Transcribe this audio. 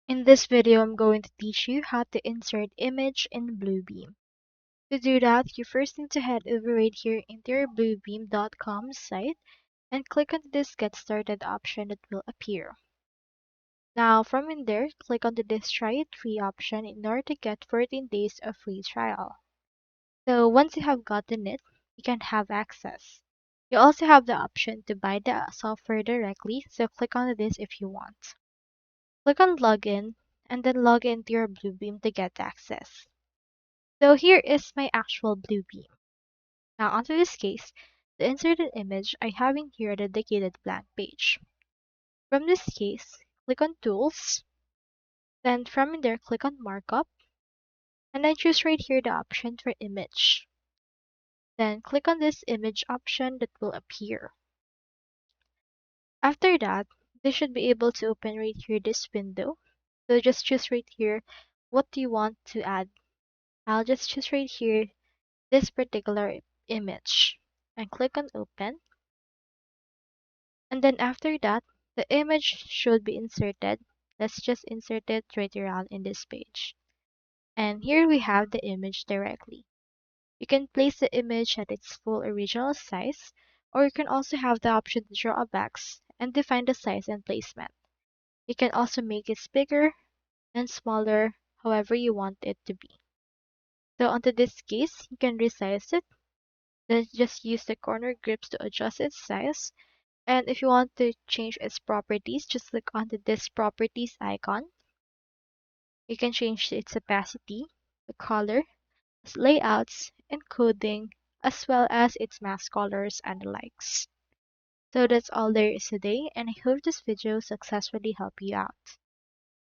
In this video, I'm going to teach you how to insert image in Bluebeam. To do that, you first need to head over right here into your bluebeam.com site and click on this Get Started option that will appear. Now, from in there, click on this Try It Free option in order to get 14 days of free trial. So once you have gotten it, you can have access. You also have the option to buy the software directly, so click on this if you want. Click on Login, and then log into your Bluebeam to get access. So here is my actual Bluebeam. Now onto this case, the inserted image, I have in here a dedicated blank page. From this case, click on Tools, then from in there click on Markup, and then choose right here the option for image. Then click on this image option that will appear. After that, they should be able to open right here this window. So just choose right here what do you want to add. I'll just choose right here this particular image and click on open. And then after that, the image should be inserted. Let's just insert it right around in this page. And here we have the image directly. You can place the image at its full original size, or you can also have the option to draw a box and define the size and placement. You can also make it bigger and smaller, however you want it to be. So onto this case, you can resize it. Then just use the corner grips to adjust its size. And if you want to change its properties, just click onto this properties icon. You can change its opacity, the color, its layouts, encoding, as well as its mask colors and the likes. So that's all there is today, and I hope this video successfully helped you out.